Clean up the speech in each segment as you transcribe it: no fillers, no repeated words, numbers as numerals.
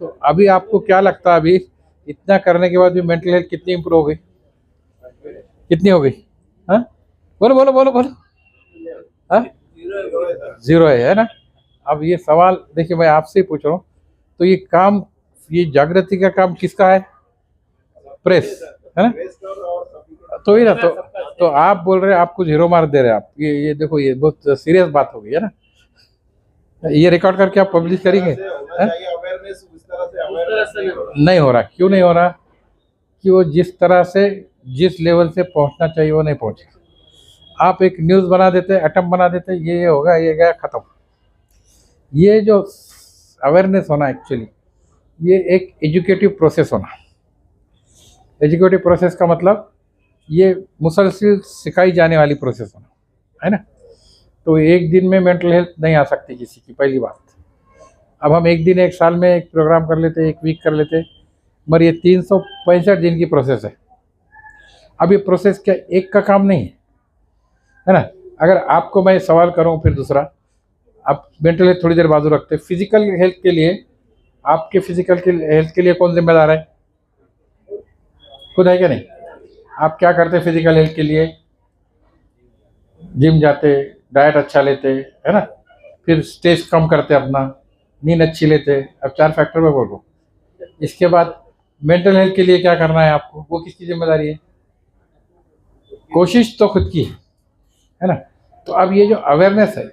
तो अभी आपको क्या लगता है, अभी इतना करने के बाद भी मेंटल हेल्थ कितनी इंप्रूव हो गई, कितनी हो गई? हाँ, बोलो बोलो बोलो बोलो। हाँ, जीरो है ना? अब ये सवाल देखिए, मैं आपसे ही पूछ रहा हूँ, तो ये काम, ये जागृति का काम किसका है? प्रेस, है ना? तो ही ना, तो आप बोल रहे हैं आपको जीरो मार्क दे रहे हैं आप, ये देखो, ये बहुत सीरियस बात हो गई है ना। ये रिकॉर्ड करके आप पब्लिश करेंगे? नहीं हो रहा, क्यों नहीं हो रहा? कि वो जिस तरह से, जिस लेवल से पहुंचना चाहिए वो नहीं पहुंचे। आप एक न्यूज़ बना देते, एटम बना देते, ये होगा, ये गया, खत्म। ये जो अवेयरनेस होना, एक्चुअली ये एक एजुकेटिव प्रोसेस होना। एजुकेटिव प्रोसेस का मतलब ये मुसलसल सिखाई जाने वाली प्रोसेस होना, है ना? तो एक दिन में मेंटल हेल्थ नहीं आ सकती किसी की, पहली बात। अब हम एक दिन, एक साल में एक प्रोग्राम कर लेते, एक वीक कर लेते, मगर ये 365 दिन की प्रोसेस है। अब ये प्रोसेस क्या एक का काम नहीं है ना? अगर आपको मैं सवाल करूं, फिर दूसरा, आप मेंटल हेल्थ थोड़ी देर बाजू रखते, फिजिकल हेल्थ के लिए, आपके फिजिकल के हेल्थ के लिए कौन जिम्मेदार है? खुद है क्या नहीं? आप क्या करते फिजिकल हेल्थ के लिए? जिम जाते, डाइट अच्छा लेते, है ना? फिर स्ट्रेस कम करते अपना, नींद अच्छी लेते। अब 4 फैक्टर में बोल रहा हूँ। इसके बाद मेंटल हेल्थ के लिए क्या करना है आपको, वो किसकी जिम्मेदारी है? कोशिश तो खुद की है ना? तो अब ये जो अवेयरनेस है,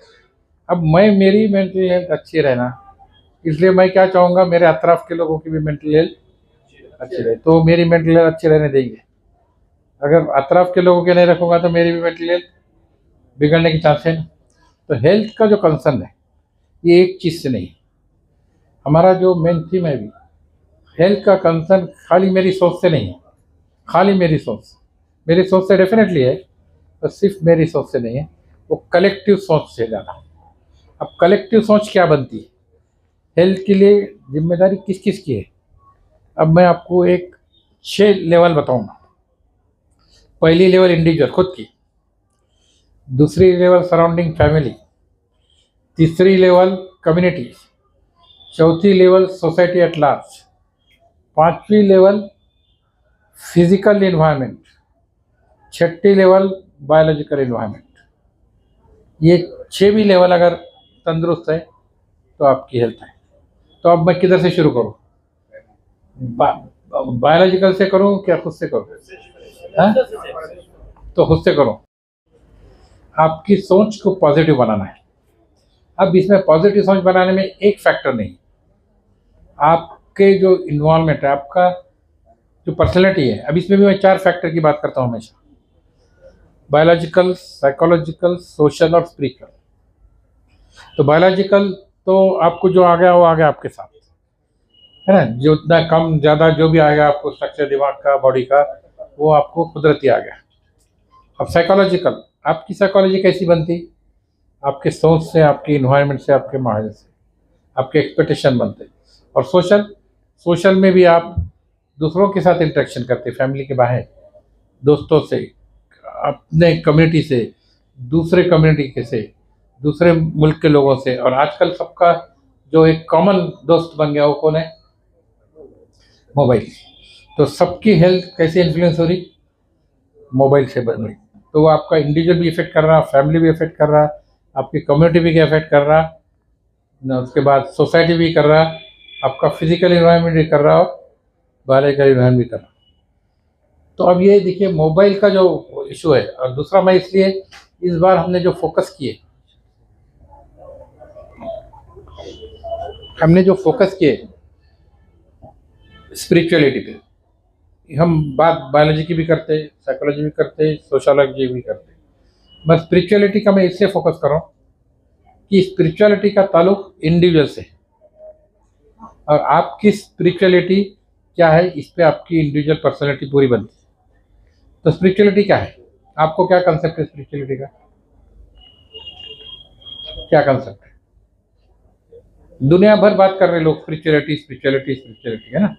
अब मैं, मेरी मेंटल हेल्थ अच्छी रहना, इसलिए मैं क्या चाहूँगा, मेरे अतराफ के लोगों की भी मेंटल हेल्थ अच्छी रहे, तो मेरी मेंटल हेल्थ अच्छी रहने देंगे। अगर अतराफ के लोगों के नहीं रखूँगा तो मेरी भी मेंटल हेल्थ बिगड़ने की चांस है ना। तो हेल्थ का जो कंसर्न है, ये एक चीज़ से नहीं, हमारा जो मेन थीम है भी, हेल्थ का कंसर्न खाली मेरी सोच से नहीं है। खाली मेरी सोच से डेफिनेटली है, पर सिर्फ मेरी सोच से नहीं है, वो कलेक्टिव सोच से ज़्यादा। अब कलेक्टिव सोच क्या बनती है? हेल्थ के लिए जिम्मेदारी किस किस की है? अब मैं आपको एक 6 लेवल बताऊंगा। पहली लेवल इंडिविजुअल, खुद की। दूसरी लेवल सराउंडिंग फैमिली। तीसरी लेवल कम्युनिटी। चौथी लेवल सोसाइटी एट लार्ज। पांचवी लेवल फिजिकल इन्वायरमेंट। छठी लेवल बायोलॉजिकल इन्वायरमेंट। ये 6 भी लेवल अगर तंदुरुस्त है तो आपकी हेल्थ है। तो अब मैं किधर से शुरू करूँ? बायोलॉजिकल से करूँ क्या खुद से करूँ? तो खुद से करूँ। आपकी सोच को पॉजिटिव बनाना है। अब इसमें पॉजिटिव सोच बनाने में एक फैक्टर नहीं, आपके जो इन्वॉल्वमेंट है, आपका जो पर्सनैलिटी है। अब इसमें भी मैं 4 फैक्टर की बात करता हूँ हमेशा, बायोलॉजिकल, साइकोलॉजिकल, सोशल और स्पिरिचुअल। तो बायोलॉजिकल तो आपको जो आ गया वो आ गया आपके साथ, है ना? जो उतना कम ज़्यादा जो भी आएगा आपको, स्ट्रक्चर दिमाग का, बॉडी का, वो आपको कुदरती आ गया। अब साइकोलॉजिकल, आपकी साइकोलॉजी कैसी बनती? आपके सोच से, आपके इन्वायरमेंट से, आपके माहौल से, आपके एक्सपेक्टेशन बनते। और सोशल में भी आप दूसरों के साथ इंटरेक्शन करते, फैमिली के बाहर, दोस्तों से, अपने कम्युनिटी से, दूसरे कम्युनिटी के से, दूसरे मुल्क के लोगों से। और आजकल सबका जो एक कॉमन दोस्त बन गया वो कौन है? मोबाइल। तो सबकी हेल्थ कैसे इन्फ्लुएंस हो रही? मोबाइल से बन रही। तो वो आपका इंडिविजुअल भी इफेक्ट कर रहा, फैमिली भी इफेक्ट कर रहा, आपकी कम्युनिटी भी इफेक्ट कर रहा ना, उसके बाद सोसाइटी भी कर रहा, आपका फिजिकल इन्वायरमेंट भी कर रहा और बायोलॉजिकल इन्वायरमेंट भी कर रहा। तो अब ये देखिए मोबाइल का जो इशू है। और दूसरा, मैं इसलिए इस बार हमने जो फोकस किए, स्पिरिचुअलिटी पे, हम बात बायोलॉजी की भी करते, साइकोलॉजी भी करते, सोशोलॉजी भी करते। मैं स्पिरिचुअलिटी का मैं इसलिए फोकस कर रहा हूँ कि स्पिरिचुअलिटी का ताल्लुक इंडिविजुअल से, और आपकी स्पिरिचुअलिटी क्या है, इस पे आपकी इंडिविजुअल पर्सनैलिटी पूरी बनती है। तो स्पिरिचुअलिटी क्या है? आपको क्या कंसेप्ट है स्पिरिचुअलिटी का? क्या कंसेप्ट है? दुनिया भर बात कर रहे लोग स्पिरिचुअलिटी स्पिरिचुअलिटी स्पिरिचुअलिटी, है ना?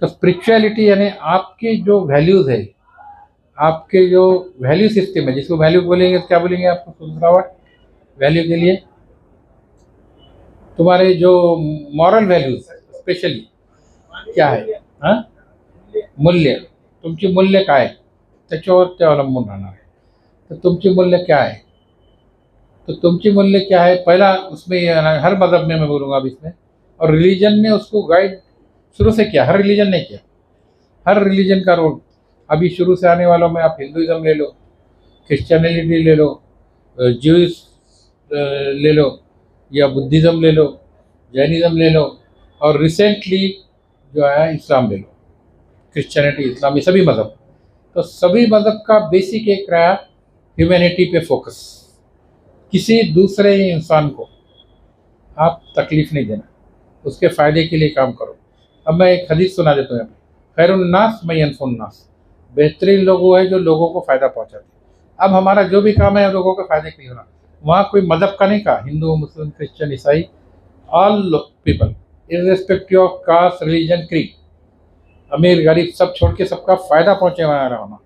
तो स्पिरिचुअलिटी यानी आपके जो वैल्यूज है, आपके जो वैल्यू सिस्टम है, जिसको वैल्यू बोलेंगे तो क्या बोलेंगे आपको दूसरा वर्ड वैल्यू के लिए? तुम्हारे जो मॉरल वैल्यूज, स्पेशली क्या आहे मूल्य, तुमची मूल्य काय त्याच्यावर ते अवलंबून राहणार आहे. तर तुमची मूल्य क्या है, तो तुमची मूल्य क्या है पहला उसमें हर मज़हब में मैं बोलूँगा अब इसमें, और रिलीजन ने उसको गाइड शुरू से किया, हर रिलीजन ने किया, हर रिलीजन का रोल. अभी शुरू से आने वालों में आप हिंदुइज्म ले लो, क्रिश्चियनिटी ले लो, ज्यूइश ले लो, या बुद्धिज़्म ले लो, जैनिज़्म ले लो, और रिसेंटली जो है इस्लाम ले लो. क्रिश्चियनिटी, इस्लाम, ये सभी मज़हब, तो सभी मज़हब का बेसिक एक रहा ह्यूमैनिटी पे फोकस. किसी दूसरे इंसान को आप तकलीफ़ नहीं देना, उसके फ़ायदे के लिए काम करो. अब मैं एक हदीस सुना देता हूँ यहाँ पे, खैरुन्नास मय्यनफुन्नास, बेहतरीन लोग वो है जो लोगों को फ़ायदा पहुँचाते हैं. अब हमारा जो भी काम है लोगों के फ़ायदे के लिए होना. वहाँ कोई मज़हब का नहीं कहा, हिंदू, मुस्लिम, क्रिश्चियन, ईसाई, all people irrespective of caste, religion, creed, अमीर गरीब सब छोड़ के सबका फ़ायदा पहुँचे वाला होना.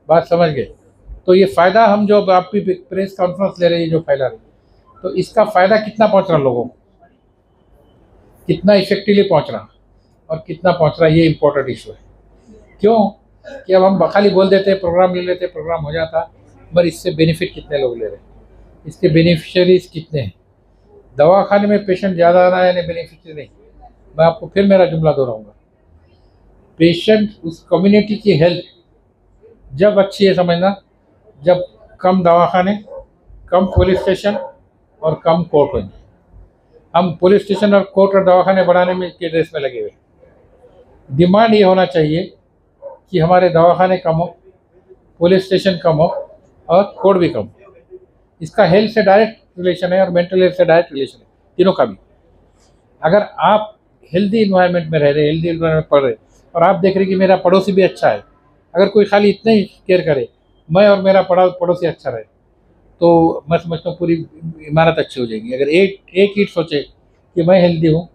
बात समझ गए. तो ये फ़ायदा हम जो आप भी प्रेस कॉन्फ्रेंस ले रही है जो फैला रही, तो इसका फ़ायदा कितना पहुँच रहा लोगों को, कितना इफेक्टिवली पहुँच रहा और कितना पहुँच रहा, ये इम्पोर्टेंट इशू है. क्यों कि अब हम खाली बोल देते, प्रोग्राम ले लेते, प्रोग्राम हो जाता, पर इससे बेनिफिट कितने लोग ले रहे हैं, इसके बेनिफिशरीज कितने हैं. दवाखाने में पेशेंट ज़्यादा आ रहा है, बेनिफिशरी नहीं. मैं आपको फिर मेरा जुमला दोहराऊंगा, पेशेंट उस कम्युनिटी की हेल्थ जब अच्छी है, समझना, जब कम दवाखाने, कम पुलिस स्टेशन और कम कोर्ट होंगे. हम पुलिस स्टेशन और कोर्ट और दवाखाने बढ़ाने में के रेस में लगे हुए. डिमांड ये होना चाहिए कि हमारे दवाखाने कम हो, पुलिस स्टेशन कम हो और कोर्ट भी कम हो. इसका हेल्थ से डायरेक्ट रिलेशन है और मेंटल हेल्थ से डायरेक्ट रिलेशन है, तीनों का भी. अगर आप हेल्दी इन्वायरमेंट में रह रहे, हेल्दी इन्वायरमेंट में पढ़ रहे, और आप देख रहे कि मेरा पड़ोसी भी अच्छा है, अगर कोई खाली इतना ही केयर करे, मैं और मेरा पड़ोसी अच्छा रहे, तो मैं समझता हूँ पूरी इमारत अच्छी हो जाएगी. अगर एक ईंट सोचे कि मैं हेल्दी हूँ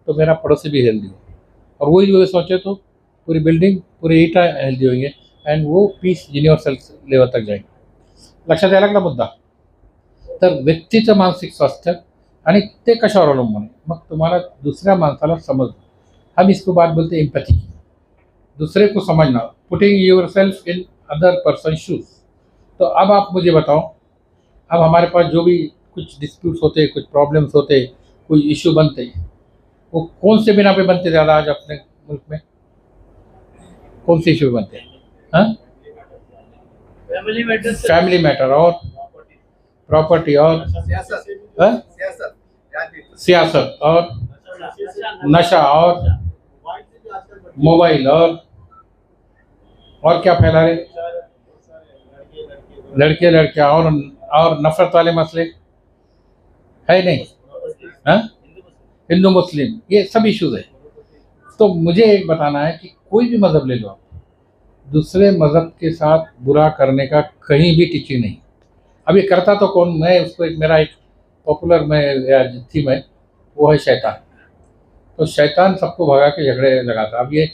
तो मेरा पड़ोसी भी हेल्दी हो, और वही जो सोचे तो पूरी बिल्डिंग, पूरी ईंटा हेल्दी होंगे, एंड वो पीस युनिव्हर्सल लेवल तक जाएंगे. लक्षात यायला लागला मुद्दा. तर व्यक्तीचं मानसिक स्वास्थ्य आणि ते कशावर अवलंबून आहे, मग तुम्हाला दुसऱ्या माणसाला समजणं, हम इसको बात बोलते हैं एम्पैथी की. दूसरे को समझना, putting your self in other person shoes. तो अब आप मुझे बताओ, अब हमारे पास जो भी कुछ डिस्प्यूट्स होते हैं, कुछ प्रॉब्लम्स होते, कोई इशू बनते हैं, वो कौन से बिना पे बनते ज़्यादा आज अपने मुल्क में, कौन से इशू बनते हैं? हाँ, फैमिली मैटर और प्रॉपर्टी और सियासत और नशा और मोबाइल और क्या फैला रहे, लड़के लड़कियां और नफरत वाले मसले है नहीं. हाँ, हिंदू मुस्लिम, ये सब इश्यूज है. तो मुझे एक बताना है कि कोई भी मज़हब ले लो आप, दूसरे मज़हब के साथ बुरा करने का कहीं भी टीचिंग नहीं. अब ये करता तो कौन, मैं उसको मेरा एक पॉपुलर में थीम है, वो है शैतान. तो शैतान सबको भगा के झगड़े लगाता. अब ये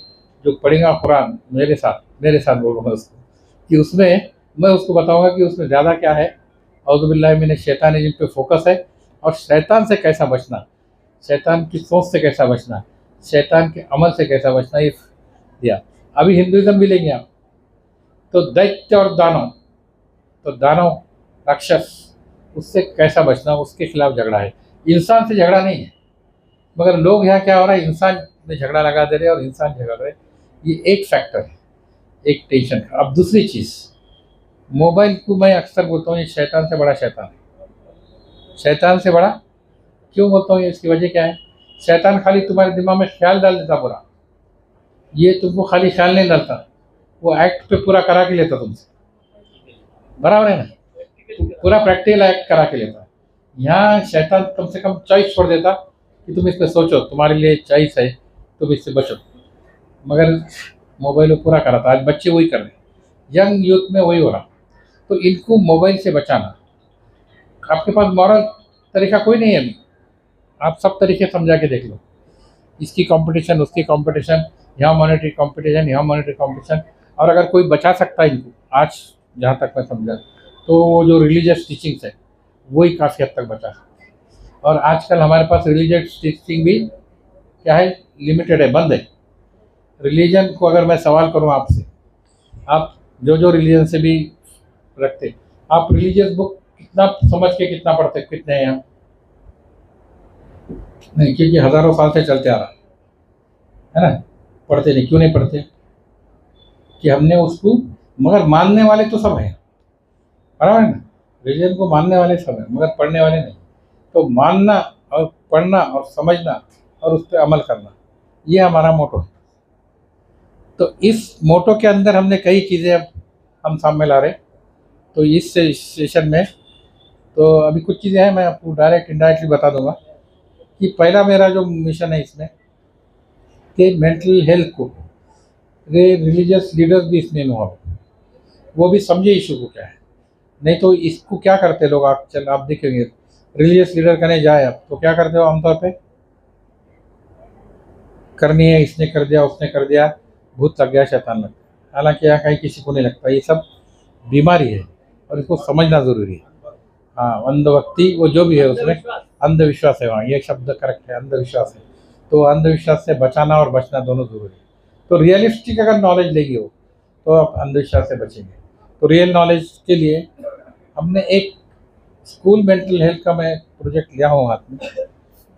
जो पढ़ेगा कुरान मेरे साथ बोलूँगा उसको, कि उसमें मैं उसको बताऊंगा कि उसमें ज़्यादा क्या है, औज़ु बिल्लाहि मिनश शैतान जिन पे फोकस है, और शैतान से कैसा बचना, शैतान की सोच से कैसा बचना, शैतान के अमल से कैसा बचना, ये दिया. अभी हिंदुइज्म भी लेंगे आप, तो दैत्य और दानव, तो दानव राक्षस, उससे कैसा बचना, उसके खिलाफ झगड़ा है. इंसान से झगड़ा नहीं है, मगर लोग यहाँ क्या हो रहा है, इंसान में झगड़ा लगा दे रहे और इंसान झगड़ रहे. ये एक फैक्टर है, एक टेंशन. अब दूसरी चीज़, मोबाइल को मैं अक्सर बोलता हूँ ये शैतान से बड़ा शैतान है. शैतान से बड़ा क्यों बोलता हूँ, इसकी वजह क्या है? शैतान खाली तुम्हारे दिमाग में ख्याल डाल देता बुरा, ये तुमको खाली ख्याल नहीं डालता, वो एक्ट पे पूरा करा के लेता तुमसे. बराबर है ना, पूरा प्रैक्टिकल एक्ट करा के लेता. यहाँ शैतान कम से कम चॉइस छोड़ देता कि तुम इस पर सोचो, तुम्हारे लिए चॉइस है, तुम इससे बचो. मगर मोबाइल में पूरा करा था. आज बच्चे वही कर रहे हैं, यंग यूथ में वही हो रहा. तो इनको मोबाइल से बचाना, आपके पास मॉरल तरीका कोई नहीं है अभी, आप सब तरीके समझा के देख लो. इसकी कंपटीशन, उसकी कंपटीशन, यहाँ मॉनेटरी कंपटीशन, यहाँ मॉनेटरी कंपटीशन. और अगर कोई बचा सकता है इनको, आज जहाँ तक मैं समझा, तो वो जो रिलीजियस टीचिंग्स है वही काफ़ी हद तक बचा सकता है. और आजकल हमारे पास रिलीजियस टीचिंग भी क्या है, लिमिटेड है, बंद है। रिलीजन को अगर मैं सवाल करूं आपसे, आप जो जो रिलीजन से भी रखते, आप रिलीजियस बुक कितना समझ के कितना पढ़ते, कितने हैं यहाँ? नहीं, क्योंकि हजारों साल से चलते आ रहा है ना। पढ़ते नहीं, क्यों नहीं पढ़ते? कि हमने उसको, मगर मानने वाले तो सब हैं, बराबर है ना। रिलीजन को मानने वाले सब हैं मगर पढ़ने वाले नहीं। तो मानना और पढ़ना और समझना और उस पर अमल करना, ये हमारा मोटो है। तो इस मोटो के अंदर हमने कई चीज़ें अब हम सामने ला रहे। तो इस सेशन में तो अभी कुछ चीज़ें हैं, मैं आपको डायरेक्ट इनडायरेक्टली बता दूंगा कि पहला मेरा जो मिशन है इसमें कि मेंटल हेल्थ को रिलीजियस लीडर्स भी इसमें इन्वॉल्व, वो भी समझे इशू को क्या है। नहीं तो इसको क्या करते लोग, आप देखेंगे रिलीजियस लीडर करने जाए आप तो क्या करते हो आमतौर पे, करनी है, इसने कर दिया, उसने कर दिया, भूत लग गया, शैतान लग गया। हालांकि यहाँ कहीं किसी को नहीं लगता, ये सब बीमारी है और इसको समझना जरूरी है। हाँ, अंधभक्ति वो जो भी है उसमें अंधविश्वास है, वहाँ ये शब्द करेक्ट है, अंधविश्वास है। तो अंधविश्वास से बचाना और बचना दोनों जरूरी है। तो रियलिस्टिक अगर नॉलेज लेगी हो तो आप अंधविश्वास से बचेंगे। तो रियल नॉलेज के लिए हमने एक स्कूल मेंटल हेल्थ का मैं प्रोजेक्ट लिया हूँ हाथ में,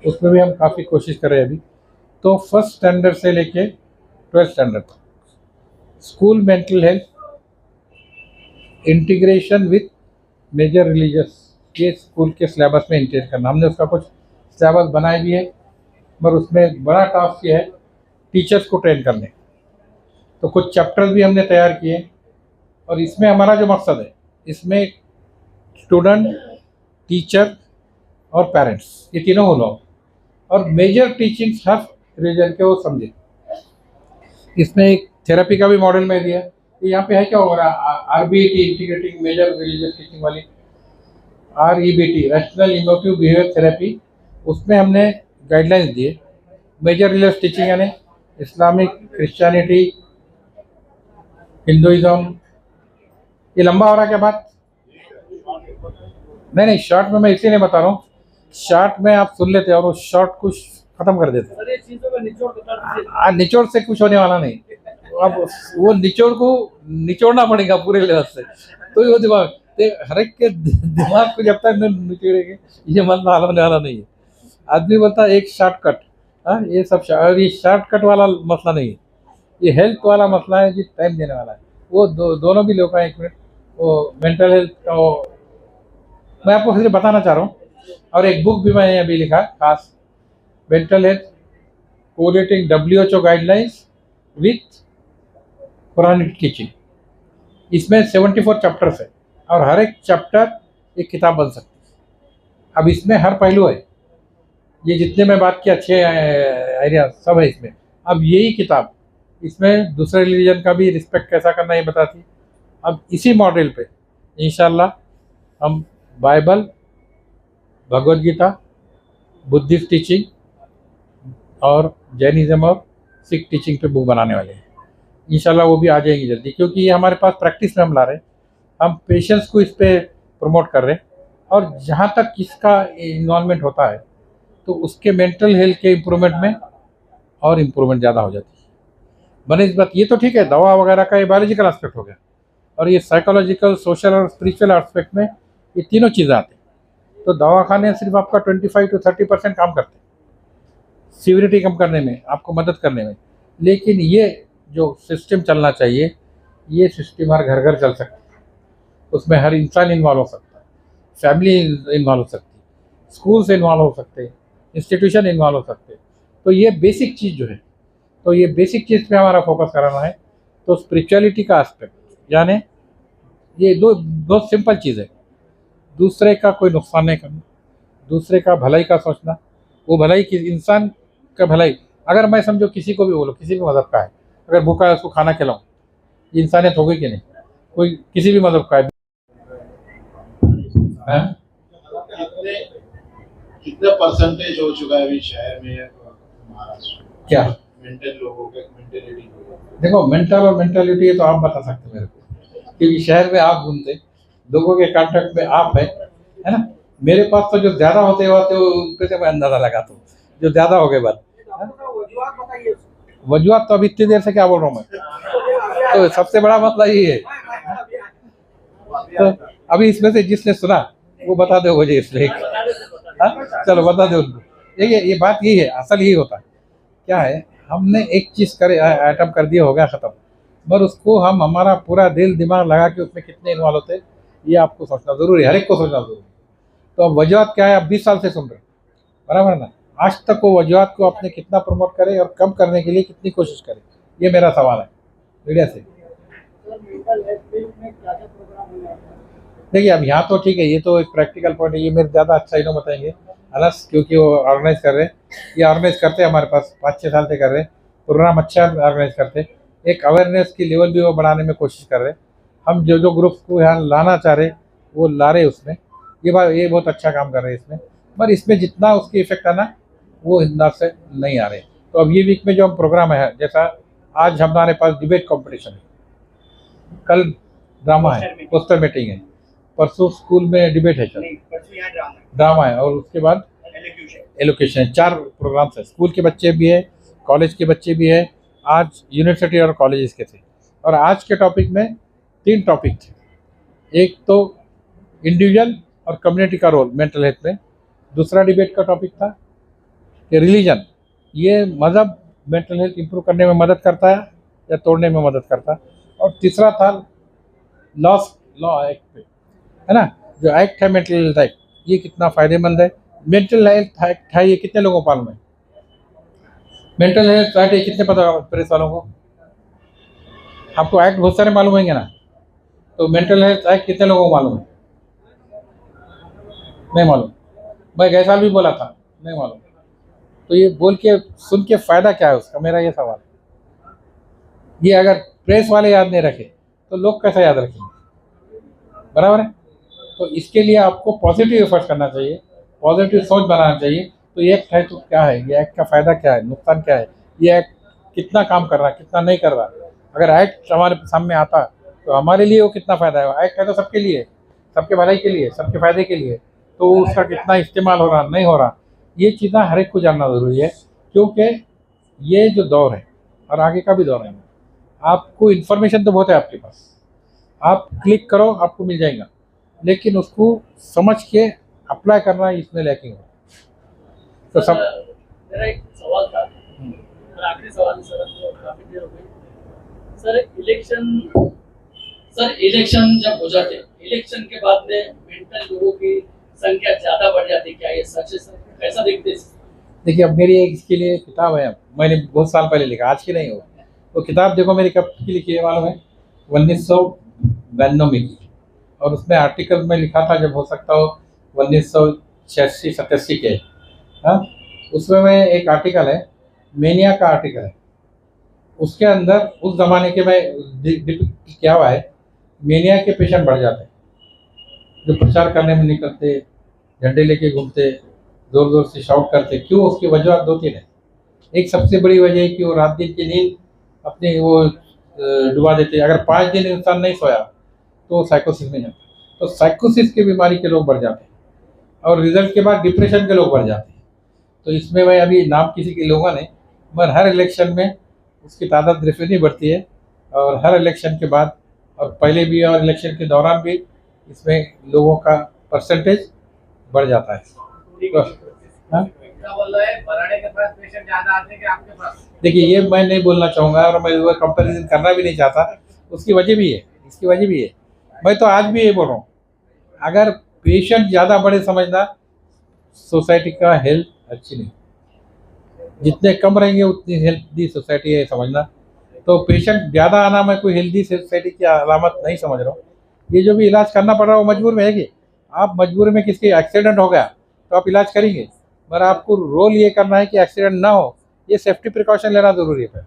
उसमें भी हम काफ़ी कोशिश कर रहे हैं अभी। तो फर्स्ट स्टैंडर्ड से लेके 12th स्टैंडर्ड तक school mental health integration with major religious, ये स्कूल के सिलेबस में इंटीग्रेट करना। हमने उसका कुछ सिलेबस बनाए भी है, मगर उसमें बड़ा टास्क ये है टीचर्स को ट्रेन करने। तो कुछ चैप्टर्स भी हमने तैयार किए और इसमें हमारा जो मकसद है, इसमें स्टूडेंट, टीचर और पेरेंट्स, ये तीनों लोग और मेजर टीचिंग्स हर रिलीजन के वो समझे। इसमें एक थेरेपी का भी मॉडल में दिया। यहाँ पे है क्या हो रहा है, RBT integrating major religious teaching वाली, REBT rational emotive behaviour therapy, उसमें हमने गाइडलाइंस दिए। मेजर रिलीजियस टीचिंग यानी इस्लामिक, क्रिश्चियनिटी, हिंदुइज्म। ये लंबा हो रहा है क्या बात? नहीं, शॉर्ट में मैं इसलिए नहीं बता रहा हूँ, शॉर्ट में आप सुन लेते और उस शॉर्ट को खत्म कर देते। निचोड़ से कुछ होने वाला नहीं, अब वो निचोड़ को निचोड़ना पड़ेगा पूरे लेवल से। तो वो दिमाग, हर एक के दिमाग को जब तक निचोड़ेंगे ये मतलब हाल होने वाला नहीं है। आदमी बोलता है एक शॉर्टकट, हाँ ये सब ये शॉर्टकट वाला मसला नहीं है, ये हेल्थ वाला मसला है, जो टाइम देने वाला है। वो दोनों भी लोग हैं। एक मिनट, वो मेंटल हेल्थ का मैं आपको सिर्फ बताना चाह रहा हूँ। और एक बुक भी मैंने अभी लिखा खास, mental health correlating WHO guidelines with Quranic teaching. इसमें 74 चैप्टर्स है और हर एक चैप्टर एक किताब बन सकती है। अब इसमें हर पहलू है, ये जितने मैं बात की अच्छे आइडिया सब है इसमें। अब यही किताब इसमें दूसरे रिलीजन का भी रिस्पेक्ट कैसा करना ये बताती। अब इसी मॉडल पे इंशाल्लाह हम Bible, Bhagavad Gita, Buddhist teaching और जैनिज्म और सिख टीचिंग पे बुक बनाने वाले हैं। इंशाल्लाह वो भी आ जाएंगी जल्दी, क्योंकि ये हमारे पास प्रैक्टिस में हम ला रहे हैं। हम पेशेंट्स को इस पे प्रमोट कर रहे हैं और जहाँ तक इसका इन्वॉल्वमेंट होता है तो उसके मेंटल हेल्थ के इम्प्रूवमेंट में और इम्प्रूवमेंट ज़्यादा हो जाती है। बनस्बत ये तो ठीक है, दवा वगैरह का ये बायोलॉजिकल एस्पेक्ट हो गया, और ये साइकोलॉजिकल, सोशल और स्पिरिचुअल एस्पेक्ट में ये तीनों चीज़ें आती हैं। तो दवाखाने सिर्फ आपका 25 to 30% काम करते हैं सीवियरिटी कम करने में, आपको मदद करने में। लेकिन ये जो सिस्टम चलना चाहिए, ये सिस्टम हर घर घर चल सकता है, उसमें हर इंसान इन्वॉल्व हो सकता है, फैमिली इन्वॉल्व हो सकती है, स्कूल से इन्वॉल्व हो सकते हैं, इंस्टीट्यूशन इन्वॉल्व हो सकते हैं। तो ये बेसिक चीज़ जो है, तो ये बेसिक चीज़ पे हमारा फोकस कराना है। तो स्पिरिचुअलिटी का एस्पेक्ट, यानी ये दो सिंपल चीज़ है, दूसरे का कोई नुकसान नहीं करना, दूसरे का भलाई का सोचना, वो भलाई की इंसान का भलाई। अगर मैं समझो किसी को भी बोलो, किसी भी मज़हब का है, अगर भूखा है उसको खाना खिलाऊं, ये इंसानियत होगी कि नहीं? कोई किसी भी मज़हब का है। कितना परसेंटेज हो चुका है अभी शहर में या महाराष्ट्र क्या मेंटल लोगों के मेंटेलिटी? देखो, मेंटल और मेंटेलिटी तो आप बता सकते मेरे को, क्योंकि शहर में आप घूमते, लोगों के कांटेक्ट में आप है ना। मेरे पास तो जो ज्यादा होते उन पे से मैं अंदाजा लगाता हूँ, जो ज्यादा हो गए बात। वजूहत तो अभी इतनी देर से क्या बोल रहा हूँ मैं, तो सबसे बड़ा मसला ये है। तो अभी इसमें से जिसने सुना वो बता दो वजह इसमें। हाँ चलो बता दो उनको। ये बात यही है, असल यही होता है। क्या है, हमने एक चीज करे आइटम कर दिया, हो गया खत्म। पर उसको हम हमारा पूरा दिल दिमाग लगा के उसमें कितने इन्वॉल्व होते हैं, ये आपको सोचना जरूरी है, हर एक को सोचना जरूरी है। तो अब वजूहत क्या है, आप 20 साल से सुन रहे हो, बराबर है ना। आज तक वो वजूहत को आपने कितना प्रमोट करे और कम करने के लिए कितनी कोशिश करे, ये मेरा सवाल है मीडिया से। देखिए अब यहाँ तो ठीक है, ये तो एक प्रैक्टिकल पॉइंट है, ये मेरे ज़्यादा अच्छा इन्हों बताएंगे अनस, क्योंकि वो ऑर्गेनाइज कर रहे हैं, ये ऑर्गेनाइज करते हैं, हमारे पास 5-6 साल से कर रहे हैं प्रोग्राम, अच्छा ऑर्गेनाइज करते हैं। एक अवेयरनेस की लेवल भी वो बढ़ाने में कोशिश कर रहे हैं। हम जो जो ग्रुप्स को यहाँ लाना चाह रहे वो ला रहे उसमें, ये बहुत अच्छा काम कर रहे हैं इसमें। पर इसमें जितना उसकी इफेक्ट आना वो हिंदा से नहीं आ रहे। तो अब ये वीक में जो हम प्रोग्राम है, जैसा आज हमारे पास डिबेट कॉम्पिटिशन है, कल ड्रामा है, पोस्टर मीटिंग है, परसों स्कूल में डिबेट है, ड्रामा है, और उसके बाद एलोकेशन है। 4 प्रोग्राम्स है, स्कूल के बच्चे भी है, कॉलेज के बच्चे भी है, आज यूनिवर्सिटी और कॉलेजेस के थे। और आज के टॉपिक में 3 टॉपिक थे, एक तो इंडिविजुअल और कम्युनिटी का रोल मेंटल हेल्थ में, दूसरा डिबेट का टॉपिक था कि रिलीजन, ये मज़हब मेंटल हेल्थ इंप्रूव करने में मदद करता है या तोड़ने में मदद करता है, और तीसरा था लॉ एक्ट पे, है ना, जो एक्ट है मेंटल हेल्थ एक्ट, ये कितना फ़ायदेमंद है। मेंटल हेल्थ एक्ट है, ये कितने लोगों को मालूम है? मेंटल हेल्थ एक्ट ये कितने पता प्रेस वालों को? आपको एक्ट बहुत सारे मालूम होंगे ना, तो मेंटल हेल्थ एक्ट कितने लोगों को मालूम है? नहीं मालूम। मैं गए साल भी बोला था, नहीं मालूम। तो ये बोल के सुन के फ़ायदा क्या है उसका, मेरा ये सवाल है। ये अगर प्रेस वाले याद नहीं रखे तो लोग कैसे याद रखेंगे, बराबर है। तो इसके लिए आपको पॉजिटिव एफर्ट्स करना चाहिए, पॉजिटिव सोच बनाना चाहिए। तो ये एक्ट है तो क्या है, ये एक्ट का फ़ायदा क्या है, नुकसान क्या है, ये एक्ट कितना काम कर रहा है, कितना नहीं कर रहा। अगर एक्ट हमारे सामने आता तो हमारे लिए वो कितना फ़ायदा है। एक्ट है तो सबके लिए, सबके भलाई के लिए, सबके फ़ायदे के लिए, तो उसका कितना इस्तेमाल हो रहा नहीं हो रहा, ये चीज़ें हर एक को जानना ज़रूरी है। क्योंकि ये जो दौर है और आगे का भी दौर है, आपको इन्फॉर्मेशन तो बहुत है आपके पास, आप क्लिक करो आपको मिल जाएगा, लेकिन उसको समझ के अप्लाई करना इसमें लैकिंग हो। तो सब मेरा एक सवाल था, और आखिरी सवाल है सर, तो काफी देर हो गई सर। इलेक्शन जब हो जाते, इलेक्शन के बाद में मेंटल लोगों की संख्या ज्यादा बढ़ जाती, क्या ये सच है सर? कैसा देखते हैं? देखिए अब मेरी एक इसके लिए किताब है, मैंने बहुत साल पहले लिखा, आज की नहीं हो। तो किताब देखो मेरी कब की लिखी है मालूम है, 1992 में की, और उसमें आर्टिकल में लिखा था जब हो सकता हो 1986-87 के। हाँ, उसमें मैं एक आर्टिकल है, मेनिया का आर्टिकल है, उसके अंदर उस ज़माने के में क्या हुआ है, मेनिया के पेशेंट बढ़ जाते हैं, जो प्रचार करने में निकलते, झंडे लेके घूमते, ज़ोर ज़ोर से शाउट करते। क्यों? उसकी वजह 2-3 है। एक सबसे बड़ी वजह है कि वो रात दिन की नींद अपनी वो डुबा देते। अगर 5 दिन इंसान नहीं सोया तो साइकोसिस में जाता है। तो साइकोसिस की बीमारी के लोग बढ़ जाते हैं, और रिजल्ट के बाद डिप्रेशन के लोग बढ़ जाते हैं। तो इसमें मैं अभी नाम किसी के लूँगा नहीं, मगर हर इलेक्शन में उसकी तादाद नहीं बढ़ती है, और हर इलेक्शन के बाद और पहले भी और इलेक्शन के दौरान भी इसमें लोगों का परसेंटेज बढ़ जाता है। तो, हाँ? देखिए ये मैं नहीं बोलना चाहूँगा, और मैं वो कंपैरिजन करना भी नहीं चाहता, उसकी वजह भी है, इसकी वजह भी है। मैं तो आज भी ये बोल रहा हूँ, अगर पेशेंट ज़्यादा बड़े समझना, सोसाइटी का हेल्थ अच्छी नहीं, जितने कम रहेंगे उतनी हेल्दी सोसाइटी है समझना। तो पेशेंट ज़्यादा आना मैं कोई हेल्दी सोसाइटी की अलामत नहीं समझ रहा हूँ। ये जो भी इलाज करना पड़ रहा है वो मजबूर में है कि आप मजबूर में, किसके एक्सीडेंट हो गया तो आप इलाज करेंगे, मगर आपको रोल ये करना है कि एक्सीडेंट ना हो, ये सेफ्टी प्रिकॉशन लेना ज़रूरी है।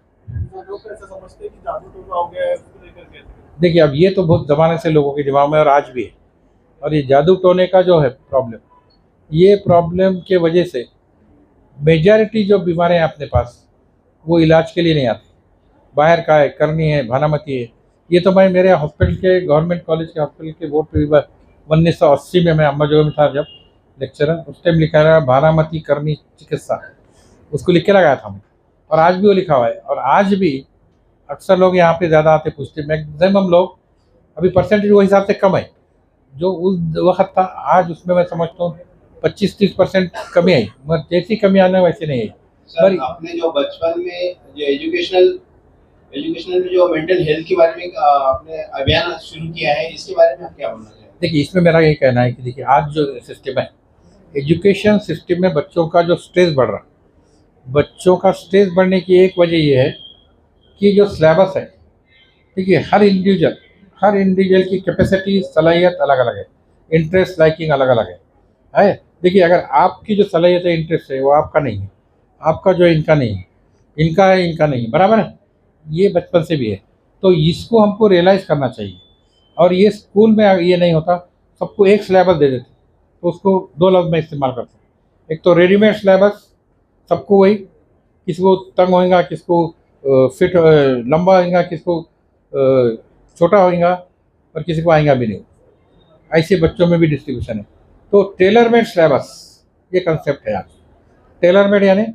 देखिए अब ये तो बहुत ज़माने से लोगों के दिमाग में और आज भी है, और ये जादू टोने का जो है प्रॉब्लम, ये प्रॉब्लम के वजह से मेजॉरिटी जो बीमारियाँ अपने पास वो इलाज के लिए नहीं आती, बाहर का है, करनी है, भानामती है। ये तो मैं मेरे हॉस्पिटल के, गवर्नमेंट कॉलेज के हॉस्पिटल के बोर्ड पे भी 1980 में मैं अम्बाजोगा में था जब लेक्चरर, उस टाइम लिखा रहा भानामती करनी चिकित्सा, उसको लिख के लगाया था मैं। और आज भी वो लिखा हुआ है। और आज भी अक्सर लोग यहाँ पे ज़्यादा आते पूछते, मैक्सिमम लोग अभी परसेंटेज वो हिसाब से कम है जो उस वक्त था। आज उसमें मैं समझता हूँ 25-30% कमी आई, मगर जैसी कमी आना वैसी नहीं आई। सर पर आपने जो बचपन में जो एजुकेशनल में जो मेंटल हेल्थ के बारे में आपने अभियान शुरू किया है, इसके बारे में आप क्या बोलना चाहेंगे? देखिए, इसमें मेरा ये कहना है कि देखिए आज जो सिस्टम है, एजुकेशन सिस्टम में बच्चों का जो स्ट्रेस बढ़ रहा, बच्चों का स्ट्रेस बढ़ने की एक वजह ये है कि जो सिलेबस है, देखिए हर इंडिविजुअल की कैपेसिटी, सलाहियत अलग अलग है, इंटरेस्ट लाइकिंग अलग अलग है। देखिए अगर आपकी जो सलाहियत है, इंटरेस्ट है, वो आपका नहीं है, आपका जो इनका नहीं है, इनका है इनका नहीं है, बराबर है, ये बचपन से भी है। तो इसको हमको रियलाइज़ करना चाहिए। और ये स्कूल में ये नहीं होता, सबको एक सिलेबस दे देते, तो उसको दो लफ्ज़ में इस्तेमाल करते हैं। एक तो रेडीमेड सिलेबस, सबको वही, किसी को तंग होएगा, किसको फिट लंबा होएगा, किसको छोटा होएगा, और किसी को आएगा भी नहीं। ऐसे बच्चों में भी डिस्ट्रीब्यूशन है। तो टेलर मेड सिलेबस ये कंसेप्ट है आज। टेलर मेड यानी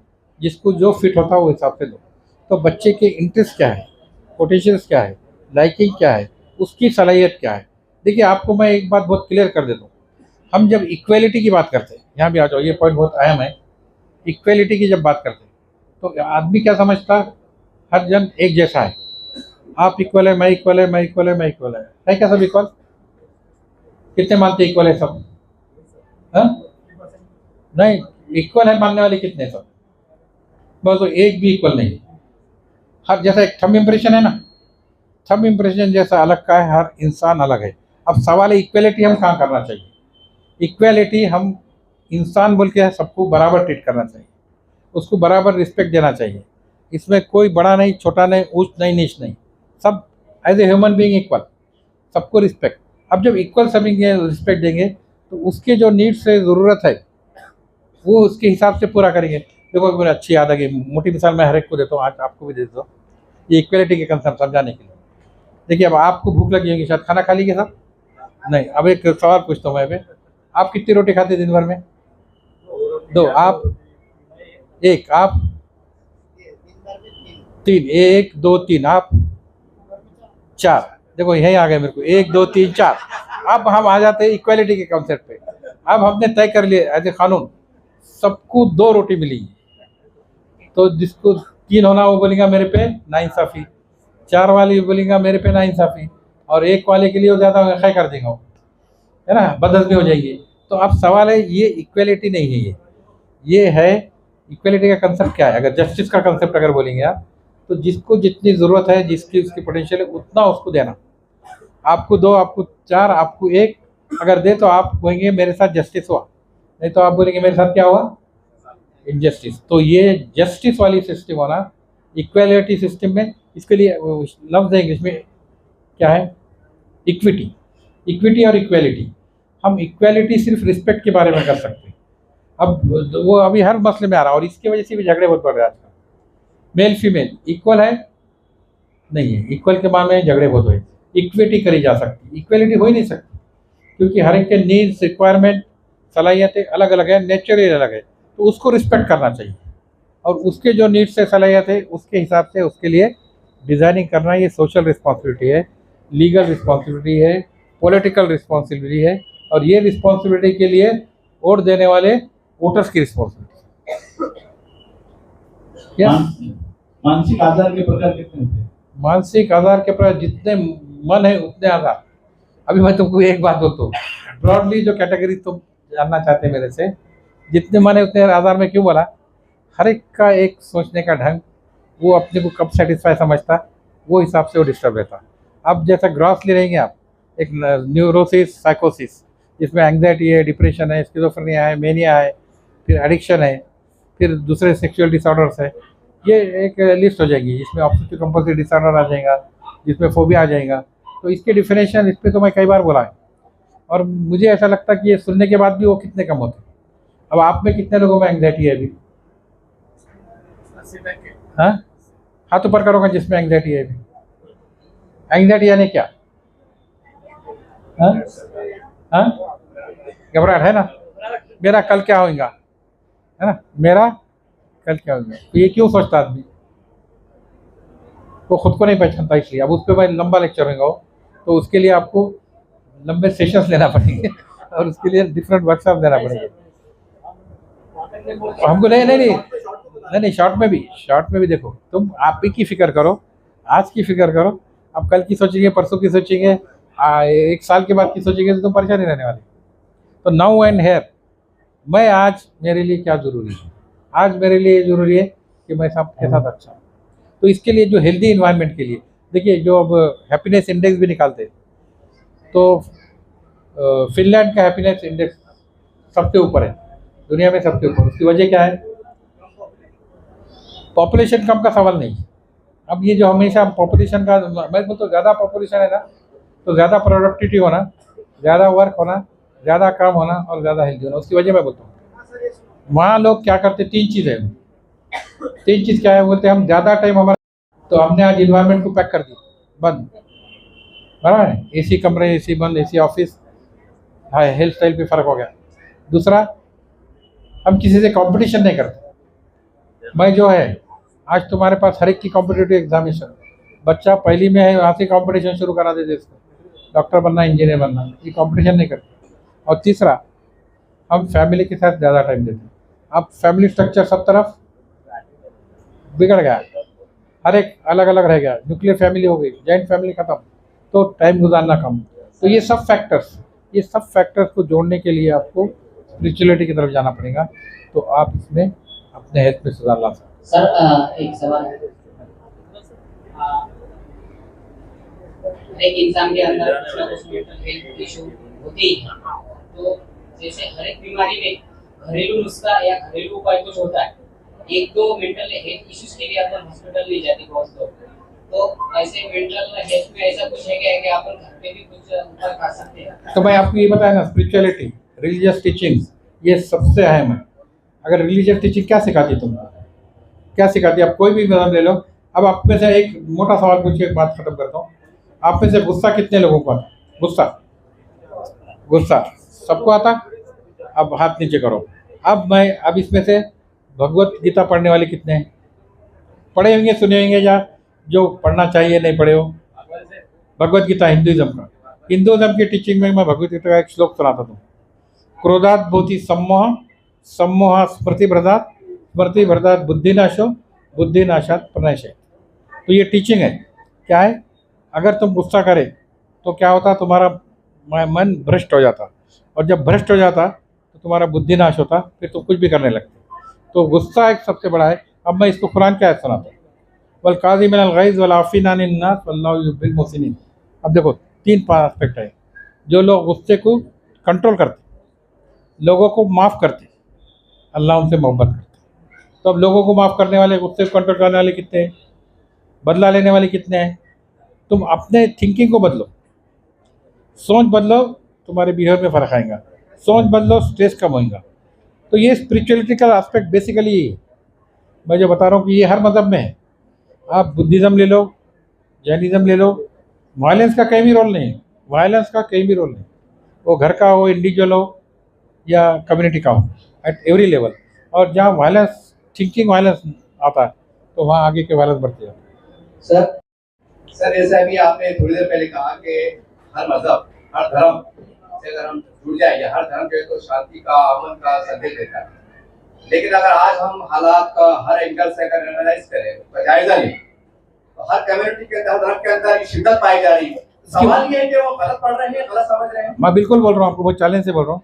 जिसको जो फिट होता है वो हिसाब से दो। तो बच्चे के इंटरेस्ट क्या है, पोटेंशियल्स क्या है, लाइकिंग क्या है, उसकी सलाहियत क्या है। देखिए आपको मैं एक बात बहुत क्लियर कर देता हूँ, हम जब इक्वेलिटी की बात करते हैं, यहाँ भी आ जाओ, ये पॉइंट बहुत अहम है। इक्वेलिटी की जब बात करते हैं तो आदमी क्या समझता, हर जन एक जैसा है, आप इक्वल है, मैं इक्वल है, मैं इक्वल है, मैं इक्वल है क्या सब इक्वल? कितने मानते इक्वल है सब? हाँ नहीं, इक्वल है मानने वाले कितने सब? बस तो एक भी इक्वल नहीं। हर जैसा एक थंब इम्प्रेशन है ना, थंब इम्प्रेशन जैसा अलग का है, हर इंसान अलग है। अब सवाल है इक्वेलिटी हम कहाँ करना चाहिए? इक्वेलिटी हम इंसान बोल के सबको बराबर ट्रीट करना चाहिए, उसको बराबर रिस्पेक्ट देना चाहिए। इसमें कोई बड़ा नहीं, छोटा नहीं, ऊंच नहीं, नीच नहीं, सब as a human being equal, सबको रिस्पेक्ट। अब जब इक्वल सभी रिस्पेक्ट देंगे तो उसके जो नीड्स से ज़रूरत है वो उसके हिसाब से पूरा करेंगे। देखो मेरी अच्छी याद है कि मोटी मिसाल मैं हर एक को देता हूँ, आज आपको भी दे देता हूँ, ये इक्वलिटी के कंसेप्ट समझाने के लिए। देखिए अब आपको भूख लगी होगी, शायद खाना खा लीजिए सब? नहीं। अब एक सवाल पूछता हूँ मैं अभी, आप कितनी रोटी खाते हैं दिन भर में? दो। आप एक, आप तीन, एक दो तीन, आप चार। देखो यही आ गए मेरे को, एक दो तीन चार। अब हम आ जाते हैं इक्वालिटी के कॉन्सेप्ट पे। अब हमने तय कर लिया एज ए कानून, सबको दो रोटी मिली, तो जिसको तीन होना वो बोलेगा मेरे पे नाइंसाफ़ी, चार वाली बोलेगा मेरे पे नाइंसाफ़ी, और एक वाले के लिए वो ज़्यादा खै कर देगा वो, है ना, बदहज़मी हो जाएगी। तो अब सवाल है, ये इक्वलिटी नहीं है, ये है इक्वलिटी का कंसेप्ट क्या है? अगर जस्टिस का कंसेप्ट अगर बोलेंगे आप, तो जिसको जितनी ज़रूरत है, जिसकी उसकी पोटेंशियल है, उतना उसको देना। आपको दो, आपको चार, आपको एक अगर दे तो आप बोलेंगे मेरे साथ जस्टिस हुआ, नहीं तो आप बोलेंगे मेरे साथ क्या हुआ, इनजस्टिस। तो ये जस्टिस वाली सिस्टम होना इक्वलिटी सिस्टम में, इसके लिए लफ्ज़ है इंग्लिश में क्या है, इक्विटी। इक्विटी और इक्वलिटी, हम इक्वलिटी सिर्फ रिस्पेक्ट के बारे में कर सकते हैं। अब वो अभी हर मसले में आ रहा है, और इसकी वजह से भी झगड़े बहुत बढ़ रहे हैं आजकल। मेल फीमेल इक्वल है नहीं है, इक्वल के मामले में झगड़े बहुत हुए। इक्विटी करी जा सकती, इक्वलिटी हो ही नहीं सकती, क्योंकि हर एक के नीड्स, रिक्वायरमेंट, सलाहियतें अलग अलग है, नेचर ही अलग है, तो उसको रिस्पेक्ट करना चाहिए। और उसके जो नीड्स है, सलाहियत है, उसके हिसाब से उसके लिए डिज़ाइनिंग करना, ये सोशल रिस्पॉन्सिबिलिटी है, लीगल रिस्पॉन्सिबिलिटी है, पॉलिटिकल रिस्पॉन्सिबिलिटी है, और ये रिस्पॉन्सिबिलिटी के लिए वोट देने वाले वोटर्स की रिस्पॉन्सिबिलिटी क्या? मानसिक आधार के प्रकार कितने होते हैं? मानसिक आधार के प्रकार जितने मन है उतने आधार। अभी मैं तुमको एक बात बोलता हूँ, ब्रॉडली जो कैटेगरी तुम जानना चाहते हैं मेरे से, जितने मन है उतने आधार में क्यों बोला? हर एक का एक सोचने का ढंग, वो अपने को कब सेटिस्फाई समझता, वो हिसाब से वो डिस्टर्ब रहता। अब जैसा ग्रॉसली रहेंगे आप, एक न्यूरोसिस, साइकोसिस, जिसमें एंग्जाइटी है, डिप्रेशन है, स्किज़ोफ्रेनिया है, मेनिया है, फिर एडिक्शन है, फिर दूसरे सेक्सुअल डिसऑर्डर्स है, ये एक लिस्ट हो जाएगी, जिसमें ऑब्सेसिव कंपल्सिव डिसऑर्डर आ जाएगा, जिसमें फोबिया आ जाएगा। तो इसके डिफिनेशन इस पर तो मैं कई बार बोला है, और मुझे ऐसा लगता है कि ये सुनने के बाद भी वो कितने कम होते। अब आप में कितने लोगों में एंग्जाइटी है अभी? हाँ, हाथ ऊपर करोगे जिसमें एंग्जाइटी है अभी। एंग्जाइटी यानी क्या? हाँ हाँ, घबराहट है ना, मेरा कल क्या होगा, है ना, मेरा कल क्या होगा, तो ये क्यों सोचता आदमी? वो खुद को नहीं पहचानता, इसलिए अब उस पर मैं लंबा लेक्चर दूंगा, तो उसके लिए आपको लंबे सेशंस लेना पड़ेंगे और उसके लिए डिफरेंट वर्कशॉप देना पड़ेगा। हमको नहीं नहीं नहीं नहीं नहीं शॉर्ट में भी देखो, तुम आप ही की फिक्र करो, आज की फिक्र करो, अब कल की सोचेंगे, परसों की सोचेंगे, एक साल के बाद की सोचेंगे, तो तुम परेशानी रहने वाली। तो नाउ एंड हेयर, मैं आज मेरे लिए क्या ज़रूरी है, आज मेरे लिए ज़रूरी है कि मैं सबके साथ अच्छा हूँ। तो इसके लिए जो हेल्दी इन्वायरमेंट के लिए देखिए, जो अब हैप्पीनेस इंडेक्स भी निकालते हैं, तो फिनलैंड का हैप्पीनेस इंडेक्स सबसे ऊपर है, दुनिया में सबसे ऊपर। उसकी वजह क्या है? पॉपुलेशन कम का सवाल नहीं। अब ये जो हमेशा पॉपुलेशन का, मैं बोलता हूँ ज़्यादा पॉपुलेशन है ना, तो ज़्यादा प्रोडक्टिविटी होना, ज़्यादा वर्क होना, ज़्यादा काम होना और ज़्यादा हेल्दी होना। उसकी वजह मैं बोलता हूँ, वहाँ लोग क्या करते, 3 चीज़ है। 3 चीज़ क्या है? बोलते हम ज़्यादा टाइम हमारा, तो हमने आज इन्वायरमेंट को पैक कर दिया, बंद, बराबर है, एसी कमरे, एसी बंद, एसी ऑफिस, हेल्थ स्टाइल पे फ़र्क हो गया। दूसरा, हम किसी से कंपटीशन नहीं करते। मैं जो है, आज तुम्हारे पास हर एक की कॉम्पिटिटिव एग्जामिनेशन, बच्चा पहली में है, वहाँ से कंपटीशन शुरू करा देते इसको, डॉक्टर बनना, इंजीनियर बनना, ये कंपटीशन नहीं करते। और तीसरा, हम फैमिली के साथ ज़्यादा टाइम देते हैं। अब फैमिली स्ट्रक्चर सब तरफ बिगड़ गया, हर एक अलग अलग रह गया, न्यूक्लियर फैमिली हो गई, जॉइंट फैमिली खत्म, तो टाइम गुजारना कम। तो ये सब फैक्टर्स को जोड़ने के लिए आपको स्पिरिचुअलिटी की तरफ जाना पड़ेगा, तो आप इसमें अपने हेल्थ में सुधार ला सकते हैं। सर एक सवाल है, एक इंसान के अंदर कुछ ना कुछ मेंटल हेल्थ इशू होती है, तो जैसे हर एक बीमारी में घरेलू नुस्खा या घरेलू उपाय कुछ होता है, एक दो मेंटल हेल्थ इश्यूज के लिए अपन हॉस्पिटल नहीं जाते बहुत लोग, तो ऐसे मेंटल हेल्थ में ऐसा कुछ है क्या कि अपन घर पे भी कुछ उपाय कर सकते हैं? तो मैं आपको ये बताया ना, स्पिरिचुअलिटी, रिलीजियस टीचिंग्स, ये सबसे अहम है। अगर रिलीजियस टीचिंग क्या सिखाती तुमको, क्या सिखाती है? आप कोई भी मजहब ले लो। अब आप में से एक मोटा सवाल पूछिए, एक बात खत्म करता हूँ, आप में से गुस्सा कितने लोगों को आता? गुस्सा सबको आता? अब हाथ नीचे करो। अब इसमें से भगवत गीता पढ़ने वाले कितने हैं? पढ़े होंगे, सुने होंगे, या जो पढ़ना चाहिए नहीं पढ़े हो? भगवत गीता हिंदुइज्म की टीचिंग में मैं भगवत गीता का एक श्लोक सुनाता हूँ, क्रोधात भूति सम्मोह, सम्मोह स्मृतिभ्रदात, स्मृतिभ्रदात बुद्धिनाशो, बुद्धिनाशात प्रणयशय। तो ये टीचिंग है। क्या है? अगर तुम गुस्सा करे तो क्या होता? तुम्हारा मन भ्रष्ट हो जाता, और जब भ्रष्ट हो जाता तो तुम्हारा बुद्धिनाश होता, फिर तुम कुछ भी करने लगते। तो गुस्सा एक सबसे बड़ा है। अब मैं इसको कुरान क्या सुनाता हूँ, वल काज़िमीनल गैज़ वल आफ़ीना अनिन नास वल्लाहु युहिब्बुल मुहसिनीन। अब देखो, 3 एस्पेक्ट है। जो लोग गुस्से को कंट्रोल करते, लोगों को माफ़ करते, अल्लाह उनसे मोहब्बत करते। तो अब लोगों को माफ़ करने वाले, गुस्से को कंट्रोल करने वाले कितने हैं? बदला लेने वाले कितने हैं? तुम अपने थिंकिंग को बदलो, सोच बदलो, तुम्हारे बिहेवियर में फ़र्क आएगा। सोच बदलो, स्ट्रेस कम होगा। तो ये स्पिरिचुअलिटी का एस्पेक्ट बेसिकली ये है। मैं जो बता रहा हूँ कि ये हर मज़हब में है। आप बुद्धिज़्म ले लो, जैनिज़्म ले लो, वायलेंस का कहीं भी रोल नहीं है। वो घर का हो, इंडिविजुअल हो या कम्युनिटी का हो, एट एवरी लेवल। और जहाँ वायलेंस, थिंकिंग वायलेंस आता है, तो वहाँ आगे के वायलेंस बढ़ते जाते हैं। सर जैसे अभी आपने थोड़ी देर पहले कहा कि हर मजहब, हर धर्म से अगर हम जुड़ जाए, या हर धर्म जो है तो शांति का, अमन का संदेश देता है, लेकिन अगर आज हम हालात का हर एंगल से अगर एनालाइज करें, उसका जायजा लें, तो हर कम्युनिटी के अंदर, धर्म के अंदर शिद्दत पाई जा रही है। सवाल ये है कि वो गलत पढ़ रहे हैं, गलत समझ रहे हैं। मैं बिल्कुल बोल रहा हूँ आपको, बहुत चैलेंज से बोल रहा हूँ।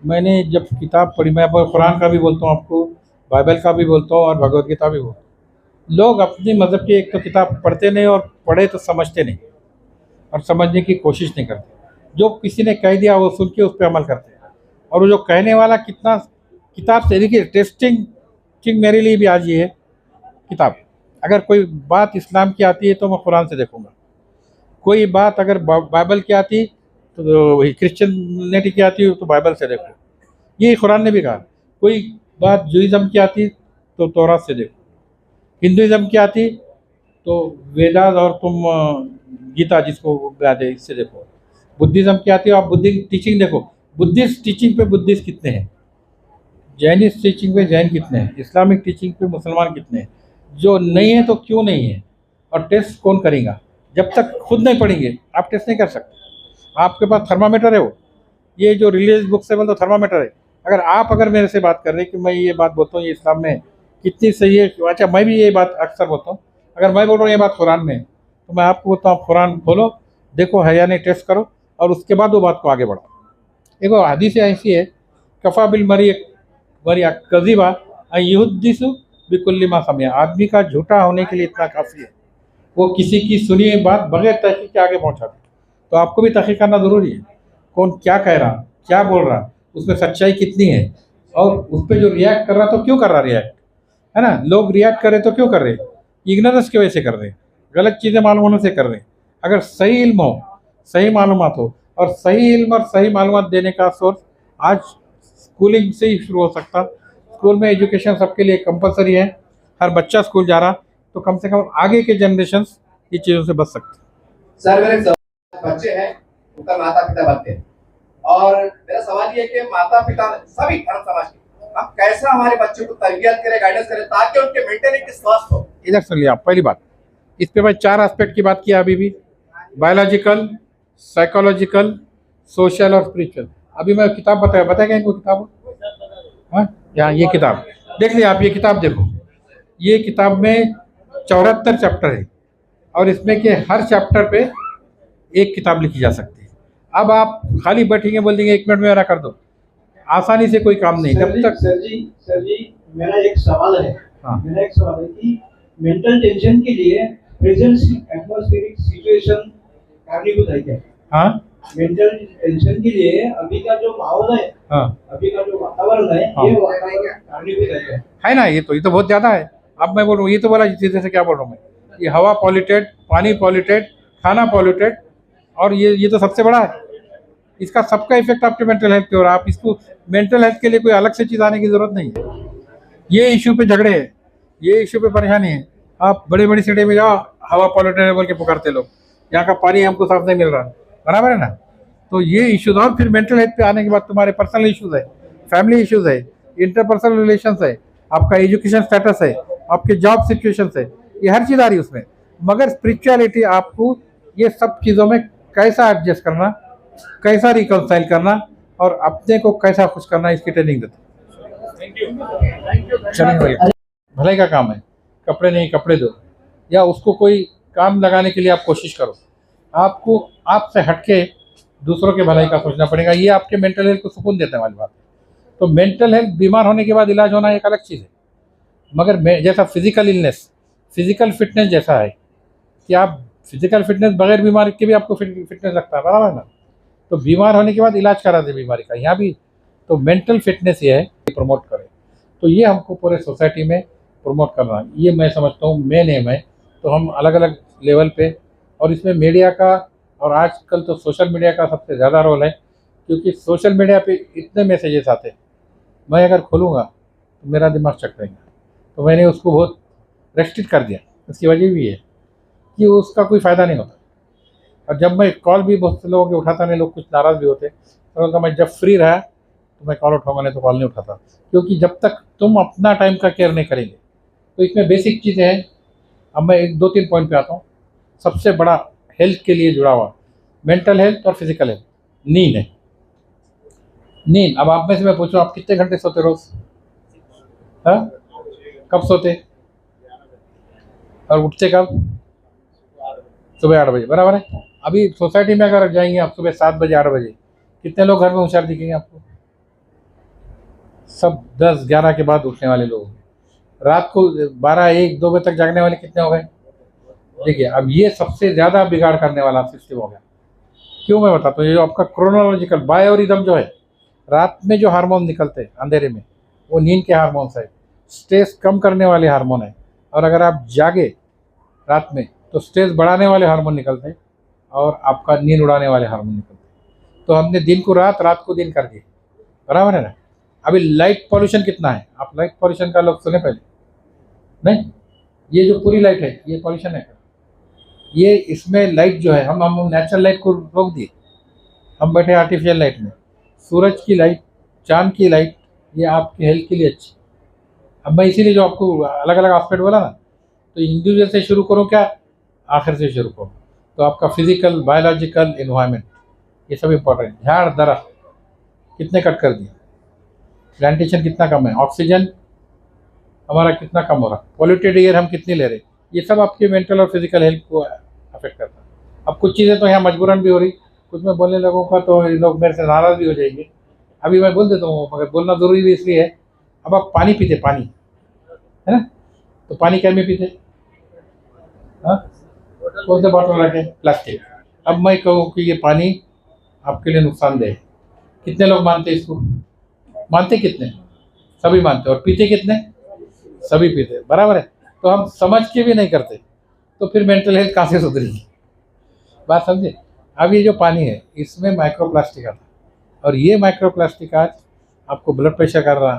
मैंने जब किताब पढ़ी, मैं कुरान का भी बोलता हूँ आपको, बाइबल का भी बोलता हूँ और भगवत गीता भी बोलता हूँ। लोग अपनी मज़हब की एक तो किताब पढ़ते नहीं, और पढ़े तो समझते नहीं, और समझने की कोशिश नहीं करते। जो किसी ने कह दिया वो सुन के उस पर अमल करते हैं। और वो जो कहने वाला कितना किताब से, देखिए टेस्टिंग मेरे लिए भी आज ये है किताब। अगर कोई बात इस्लाम की आती है तो मैं कुरान से देखूँगा, कोई बात अगर बाइबल की आती तो वही क्रिश्चियनिटी की आती तो बाइबल से देखो। ये कुरान ने भी कहा। कोई बात जूइज़्म की आती तो तौरात से देखो, हिंदुइज़्म की आती तो वेदास और तुम गीता जिसको कहते हैं इससे देखो। बुद्धिज़्म की आती है, आप बुद्धिस्ट टीचिंग देखो, बुद्धिस्ट टीचिंग पे बुद्धिस्ट कितने हैं, जैनिस्ट टीचिंग पे जैन कितने हैं, इस्लामिक टीचिंग पे मुसलमान कितने हैं। जो नहीं है तो क्यों नहीं है, और टेस्ट कौन करेगा? जब तक खुद नहीं पढ़ेंगे आप टेस्ट नहीं कर सकते। आपके पास थर्मामीटर है, वो ये जो रिलीजियस बुक से बोलते थर्मामीटर है। अगर मेरे से बात कर रहे हैं कि मैं ये बात बोलता हूँ ये इस्लाम में कितनी सही है, अच्छा मैं भी ये बात अक्सर बोलता हूँ। अगर मैं बोल रहा हूँ ये बात कुरान में है, तो मैं आपको बोलता हूँ कुरान खोलो, देखो है या नहीं, टेस्ट करो, और उसके बाद वो बात को आगे बढ़ाओ। एक हदीस ऐसी है, कफ़ा बिल मरी कज़िबा युहद्दिसु बिकुल्ली मा समिया। आदमी का झूठा होने के लिए इतना काफ़ी है, वो किसी की सुनी हुई बात बगैर तहकीक के आगे पहुँचा दे। तो आपको भी तहकीक करना ज़रूरी है, कौन क्या कह रहा, क्या बोल रहा, उसमें सच्चाई कितनी है, और उस पर जो रिएक्ट कर रहा तो क्यों कर रहा रिएक्ट, है ना। लोग रिएक्ट करे तो क्यों कर रहे, इग्नोरेंस की वजह से कर रहे हैं, गलत चीज़ें मालूम होने से कर रहे हैं। अगर सही इल्म हो, सही मालूमात हो, और सही इल्म और सही मालूमात देने का सोर्स आज स्कूलिंग से ही शुरू हो सकता। स्कूल में एजुकेशन सबके लिए कंपलसरी है, हर बच्चा स्कूल जा रहा, तो कम से कम आगे के जनरेशन ये चीज़ों से बच सकते। सर मेरे बच्चे हैं, उनका माता पिता बनते हैं, और मेरा सवाल ये है कि माता पिता सभी धर्म समाज के हम कैसा हमारे बच्चों को तरबियत करें, गाइडेंस करें, ताकि उनके मेंटेलिटी स्वस्थ हो। इधर सुन लिया, पहली बात इस पे मैं 4 एस्पेक्ट की बात किया अभी भी, बायोलॉजिकल, साइकोलॉजिकल, सोशल और स्पिरिचुअल। अभी मैं किताब बताया इनको किताब, हाँ यहाँ ये किताब देख लिया आप, ये किताब देखो, ये किताब में 74 चैप्टर है, और इसमें के हर चैप्टर पे एक किताब लिखी जा सकती है। अब आप खाली बैठेंगे बोल देंगे 1 मिनट में मेरा कर दो, आसानी से कोई काम नहीं। जब तक सर जी मेरा एक सवाल है। हाँ। मेरा एक सवाल है कि मेंटल टेंशन के लिए प्रेजेंट एटमॉस्फेरिक सिचुएशन कारणीभूत है क्या? हाँ, मेंटल टेंशन के लिए अभी का जो माहौल है, हाँ, अभी का जो वातावरण है, हाँ। ये वातावरण कारणीभूत है क्या? है ना, ये तो बहुत ज़्यादा है। अब मैं बोल रहा हूँ, ये तो बोला सीधे से क्या बोल रहा हूँ मैं, ये हवा पॉल्यूटेड, पानी पॉल्यूटेड, खाना पॉल्यूटेड, और ये तो सबसे बड़ा है। इसका सबका इफेक्ट आपके मेंटल हेल्थ पे हो रहा है। आप इसको मेंटल हेल्थ के लिए कोई अलग से चीज़ आने की ज़रूरत नहीं है। ये इशू पे झगड़े हैं, ये इशू पे परेशानी है। आप बड़ी बड़ी सिटी में जाओ, हवा पॉल्यूटेड है बोल के पुकारते लोग, यहाँ का पानी हमको साफ नहीं मिल रहा, बराबर है ना। तो ये इश्यूज, और फिर मेंटल हेल्थ पे आने के बाद तुम्हारे पर्सनल इश्यूज है, फैमिली इश्यूज है, इंटरपर्सनल रिलेशंस है, आपका एजुकेशन स्टेटस है, आपके जॉब सिचुएशंस है, ये हर चीज़ आ रही है उसमें। मगर स्पिरिचुअलिटी आपको ये सब चीज़ों में कैसा एडजस्ट करना, कैसा रिकंसाइल करना, और अपने को कैसा खुश करना, इसकी ट्रेनिंग देते हैं। चलेंगे भैया, भलाई का काम है, कपड़े नहीं कपड़े दो, या उसको कोई काम लगाने के लिए आप कोशिश करो। आपको आपसे हटके दूसरों के भलाई का सोचना पड़ेगा, ये आपके मेंटल हेल्थ को सुकून देने वाली बात है। तो मेंटल हेल्थ बीमार होने के बाद इलाज होना एक अलग चीज़ है, मगर जैसा फिजिकल इलनेस, फिजिकल फिटनेस जैसा है कि आप फिजिकल फिटनेस बगैर बीमारी के भी आपको फिटनेस लगता है, बराबर ना। तो बीमार होने के बाद इलाज करा दे बीमारी का, यहाँ भी तो मेंटल फिटनेस ये है कि प्रमोट करें। तो ये हमको पूरे सोसाइटी में प्रमोट करना, ये मैं समझता हूँ मेन एम है। तो हम अलग अलग लेवल पे, और इसमें मीडिया का, और आजकल तो सोशल मीडिया का सबसे ज़्यादा रोल है, क्योंकि सोशल मीडिया पे इतने मैसेजेस आते हैं, मैं अगर खोलूँगा तो मेरा दिमाग चक रहेगा। तो मैंने उसको बहुत रेस्ट्रिक्ट कर दिया। इसकी वजह भी है कि उसका कोई फ़ायदा नहीं होता, और जब मैं कॉल भी बहुत से लोगों के उठाता नहीं, लोग कुछ नाराज़ भी होते, तो मैं जब फ्री रहा तो मैं कॉल उठाऊंगा, नहीं तो कॉल नहीं उठाता। क्योंकि जब तक तुम अपना टाइम का केयर नहीं करेंगे, तो इसमें बेसिक चीज़ें हैं। अब मैं 1-2-3 पॉइंट पे आता हूँ। सबसे बड़ा हेल्थ के लिए जुड़ा हुआ, मेंटल हेल्थ और फिजिकल हेल्थ, नींद है। नींद, अब आप में से मैं पूछूँ, आप कितने घंटे सोते रोज? हाँ, कब सोते और उठते कब? सुबह 8 बजे, बराबर है। अभी सोसाइटी में अगर जाएंगे आप सुबह 7 बजे 8 बजे, कितने लोग घर में होशियार दिखेंगे आपको? सब 10-11 के बाद उठने वाले लोग, रात को 12-1-2 बजे तक जागने वाले कितने हो गए? देखिए, अब ये सबसे ज़्यादा बिगाड़ करने वाला सिस्टम हो गया। क्यों मैं बताता हूँ, ये जो आपका क्रोनोलॉजिकल बायोरिदम जो है, रात में जो हार्मोन निकलते हैं अंधेरे में, वो नींद के हार्मोन्स है, स्ट्रेस कम करने वाले हार्मोन है। और अगर आप जागे रात में तो स्ट्रेस बढ़ाने वाले हार्मोन निकलते हैं, और आपका नींद उड़ाने वाले हार्मोन निकलते हैं। तो हमने दिन को रात, रात को दिन कर दिए, बराबर है ना। अभी लाइट पॉल्यूशन कितना है, आप लाइट पॉल्यूशन का लोग सुने पहले? नहीं, ये जो पूरी लाइट है ये पॉल्यूशन है। ये इसमें लाइट जो है, हम नेचुरल लाइट को रोक दिए, हम बैठे आर्टिफिशियल लाइट में। सूरज की लाइट, चांद की लाइट, ये आपकी हेल्थ के लिए अच्छी। अब मैं इसीलिए जो आपको अलग अलग एस्पेक्ट बोला ना, तो इंडिविजुअल से शुरू करूँ क्या, आखिर से शुरू करो। तो आपका फिजिकल, बायोलॉजिकल, इन्वायरमेंट, ये सब इम्पोर्टेंट। झाड़ दरख्त कितने कट कर दिए, प्लांटेशन कितना कम है, ऑक्सीजन हमारा कितना कम हो रहा, पॉल्यूटेड एयर हम कितनी ले रहे, ये सब आपकी मेंटल और फिजिकल हेल्थ को अफेक्ट करता है। अब कुछ चीज़ें तो यहाँ मजबूरन भी हो रही, कुछ मैं बोलने लगूंगा तो ये लोग मेरे से नाराज़ भी हो जाएंगे। अभी मैं बोल देता हूँ, मगर बोलना ज़रूरी भी इसलिए है। अब आप पानी पीते, पानी है ना, तो पानी क्या में पीते, हाँ, कौन से बॉटल रखे, प्लास्टिक। अब मैं कहूँ कि ये पानी आपके लिए नुकसानदेह है, कितने लोग मानते इसको, मानते कितने, सभी मानते, और पीते कितने, सभी पीते, बराबर है। तो हम समझ के भी नहीं करते, तो फिर मेंटल हेल्थ कहाँ से सुधरेगी, बात समझे। अब ये जो पानी है इसमें माइक्रोप्लास्टिक आता है, और ये माइक्रोप्लास्टिक आज आपको ब्लड प्रेशर कर रहा,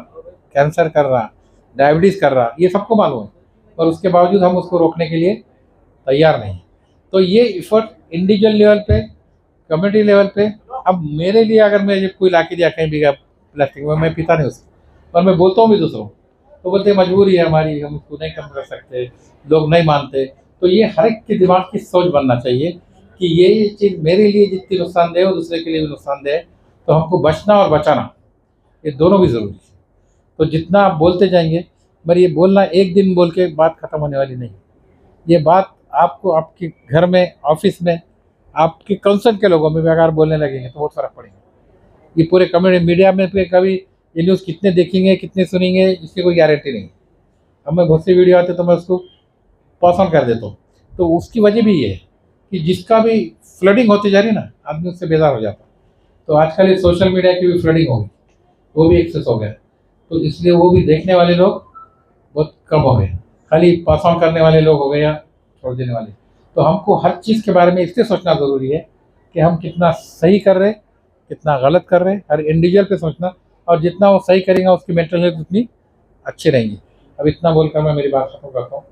कैंसर कर रहा, डायबिटीज़ कर रहा, ये सबको मालूम है, और उसके बावजूद हम उसको रोकने के लिए तैयार नहीं। तो ये इफर्ट इंडिविजुअल लेवल पे, कम्युनिटी लेवल पे। अब मेरे लिए अगर मुझे कोई ला के दिया कहीं भी प्लास्टिक में, मैं पीता नहीं उसको, और मैं बोलता हूँ भी दूसरों, तो बोलते मजबूरी है हमारी, हम उसको नहीं कम कर सकते, लोग नहीं मानते। तो ये हर एक के दिमाग की सोच बनना चाहिए कि ये चीज़ मेरे लिए जितनी नुकसानदेह है, दूसरे के लिए भी नुकसानदेह है। तो हमको बचना और बचाना, ये दोनों भी ज़रूरी है। तो जितना आप बोलते जाएंगे, पर ये बोलना एक दिन बोल के बात खत्म होने वाली नहीं। ये बात आपको आपके घर में, ऑफिस में, आपके कंसर्न के लोगों में भी अगर बोलने लगेंगे तो बहुत फ़र्क पड़ेगा। ये पूरे कम्युनिटी मीडिया में पे कभी ये न्यूज़ कितने देखेंगे, कितने सुनेंगे, इसकी कोई गारंटी नहीं। अब मैं बहुत सी वीडियो आते तो मैं उसको पास ऑन कर देता हूँ। तो उसकी वजह भी ये है कि जिसका भी फ्लडिंग होती जा रही है ना, आदमी उससे बेजार हो जाता है। तो आजकल ये सोशल मीडिया की भी फ्लडिंग हो गई, वो भी एक्सेस हो गया, तो इसलिए वो भी देखने वाले लोग बहुत कम हो गए, खाली पास ऑन करने वाले लोग हो गए या छोड़ देने वाले। तो हमको हर चीज़ के बारे में इसलिए सोचना ज़रूरी है कि हम कितना सही कर रहे, कितना गलत कर रहे, हर इंडिविजुअल पे सोचना, और जितना वो सही करेगा उसकी मेंटल हेल्थ उतनी अच्छी रहेंगी। अब इतना बोलकर मैं मेरी बात खत्म करता हूँ।